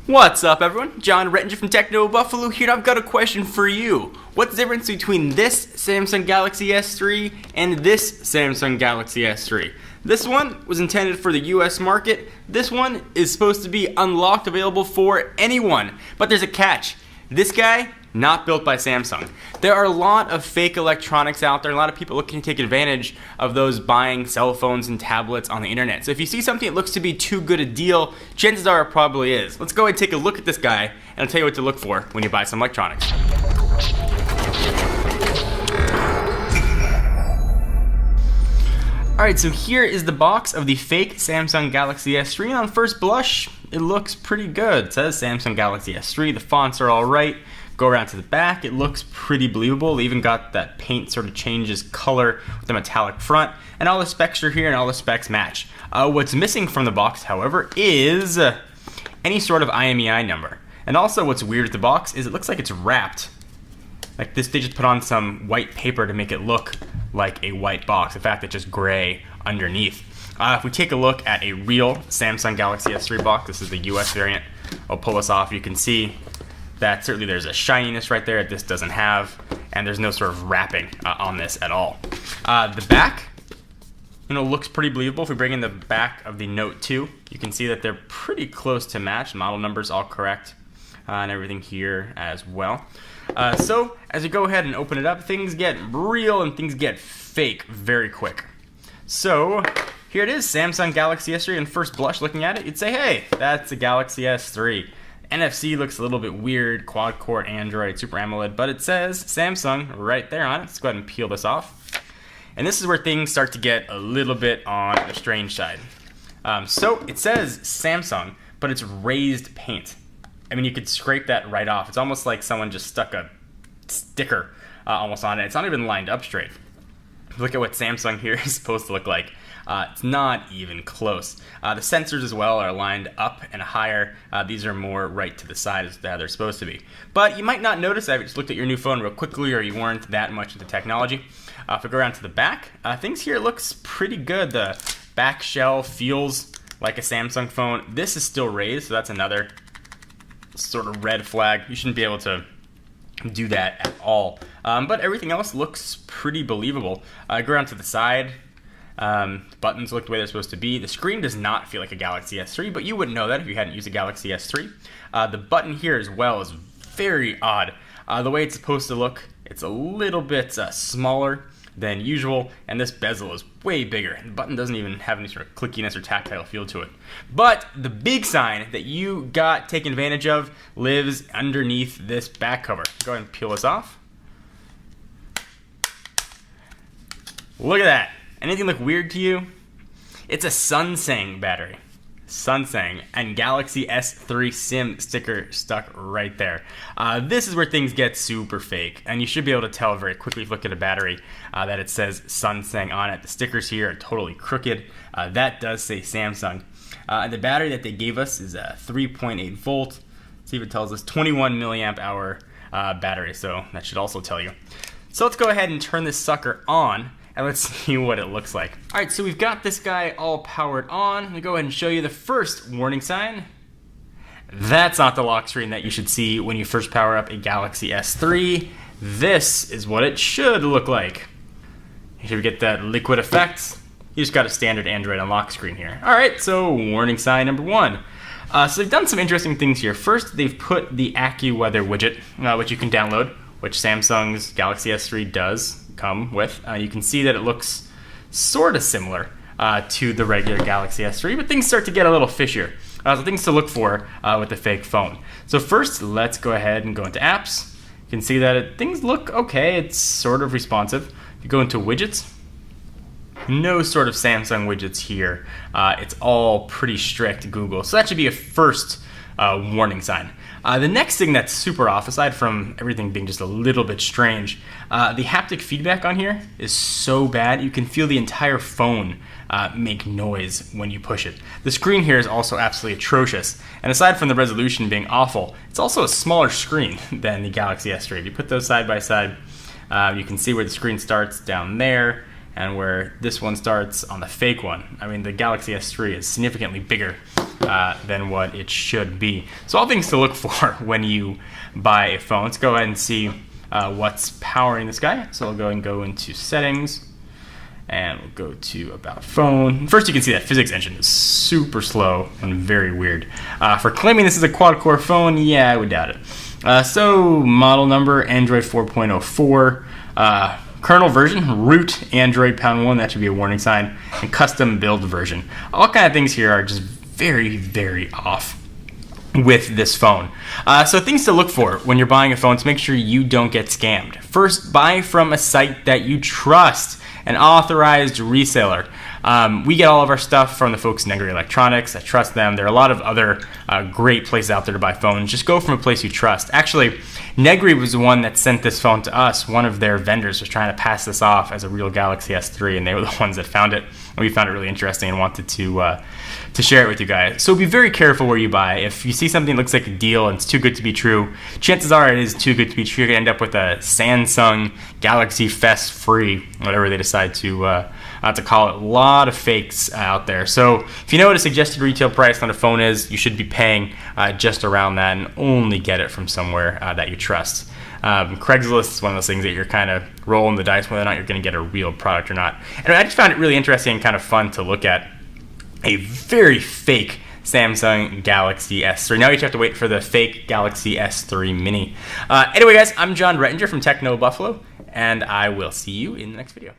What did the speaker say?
What's up, everyone? John Rettinger from TechnoBuffalo here, and I've got a question for you. What's the difference between this Samsung Galaxy S3 and this Samsung Galaxy S3? This one was intended for the US market. This one is supposed to be unlocked, available for anyone. But there's a catch. This guy, not built by Samsung. There are a lot of fake electronics out there, a lot of people looking to take advantage of those buying cell phones and tablets on the internet. So if you see something that looks to be too good a deal, chances are it probably is. Let's go ahead and take a look at this guy, and I'll tell you what to look for when you buy some electronics. Alright, so here is the box of the fake Samsung Galaxy S3, and on first blush, it looks pretty good. It says Samsung Galaxy S3, the fonts are alright. Go around to the back, it looks pretty believable. They even got that paint sort of changes color with the metallic front, and all the specs are here and all the specs match. What's missing from the box, however, is any sort of IMEI number. And also what's weird with the box is it looks like it's wrapped. Like this, they just put on some white paper to make it look like a white box. In fact, it's just gray underneath. If we take a look at a real Samsung Galaxy S3 box, this is the US variant. I'll pull this off. You can see that certainly there's a shininess right there that this doesn't have, and there's no sort of wrapping on this at all. The back, looks pretty believable. If we bring in the back of the Note 2, you can see that they're pretty close to match. Model numbers all correct, and everything here as well. So as you go ahead and open it up, things get real and things get fake very quick. So here it is, Samsung Galaxy S3, and first blush looking at it, you'd say, hey, that's a Galaxy S3. NFC looks a little bit weird, quad-core Android, Super AMOLED, but it says Samsung right there on it. Let's go ahead and peel this off. And this is where things start to get a little bit on the strange side. So it says Samsung, but it's raised paint. I mean, you could scrape that right off. It's almost like someone just stuck a sticker almost on it. It's not even lined up straight. Look at what Samsung here is supposed to look like. It's not even close. The sensors as well are lined up and higher. These are more right to the side as how they're supposed to be. But you might not notice that if you just looked at your new phone real quickly or you weren't that much into technology. If we go around to the back, things here looks pretty good. The back shell feels like a Samsung phone. This is still raised, so that's another sort of red flag. You shouldn't be able to do that at all. But everything else looks pretty believable. Go around to the side. Buttons look the way they're supposed to be. The screen does not feel like a Galaxy S3, but you wouldn't know that if you hadn't used a Galaxy S3. The button here as well is very odd. The way it's supposed to look, it's a little bit smaller than usual, and this bezel is way bigger. The button doesn't even have any sort of clickiness or tactile feel to it. But the big sign that you got taken advantage of lives underneath this back cover. Go ahead and peel this off. Look at that. Anything look weird to you? It's a Samsung battery. Samsung and Galaxy S3 SIM sticker stuck right there. This is where things get super fake, and you should be able to tell very quickly if you look at a battery that it says Samsung on it. The stickers here are totally crooked. That does say Samsung. And the battery that they gave us is a 3.8 volt. See if it tells us 21 milliamp hour battery, so that should also tell you. So let's go ahead and turn this sucker on, and let's see what it looks like. All right, so we've got this guy all powered on. Let me go ahead and show you the first warning sign. That's not the lock screen that you should see when you first power up a Galaxy S3. This is what it should look like. Here we get that liquid effect. You just got a standard Android unlock screen here. All right, so warning sign number one. So they've done some interesting things here. First, they've put the AccuWeather widget, which you can download, which Samsung's Galaxy S3 does come with. You can see that it looks sort of similar to the regular Galaxy S3, but things start to get a little fishier. So things to look for with the fake phone. So first, let's go ahead and go into apps. You can see that things look okay. It's sort of responsive. If you go into widgets, no sort of Samsung widgets here. It's all pretty strict Google. So that should be a first warning sign. The next thing that's super off, aside from everything being just a little bit strange, the haptic feedback on here is so bad you can feel the entire phone make noise when you push it. The screen here is also absolutely atrocious, and aside from the resolution being awful, it's also a smaller screen than the Galaxy S3. If you put those side by side, you can see where the screen starts down there and where this one starts on the fake one. I mean, the Galaxy S3 is significantly bigger than what it should be. So all things to look for when you buy a phone. Let's go ahead and see what's powering this guy. So I'll go and go into settings, and we'll go to about phone. First, you can see that physics engine is super slow and very weird. For claiming this is a quad-core phone, yeah, I would doubt it. So model number, Android 4.04. Kernel version, root Android #1, that should be a warning sign, and custom build version. All kind of things here are just very, very off with this phone. So things to look for when you're buying a phone to make sure you don't get scammed. First, buy from a site that you trust, an authorized reseller. We get all of our stuff from the folks in Negri Electronics. I trust them. There are a lot of other great places out there to buy phones. Just go from a place you trust. Actually, Negri was the one that sent this phone to us. One of their vendors was trying to pass this off as a real Galaxy S3, and they were the ones that found it. And we found it really interesting and wanted to share it with you guys. So be very careful where you buy. If you see something that looks like a deal and it's too good to be true, chances are it is too good to be true. You're going to end up with a Samsung Galaxy Fest free, whatever they decide to call it. A lot of fakes out there. So if you know what a suggested retail price on a phone is, you should be paying just around that, and only get it from somewhere that you trust. Craigslist is one of those things that you're kind of rolling the dice whether or not you're going to get a real product or not. And I just found it really interesting and kind of fun to look at a very fake Samsung Galaxy S3. Now you just have to wait for the fake Galaxy S3 Mini. Anyway, guys, I'm John Rettinger from TechnoBuffalo, and I will see you in the next video.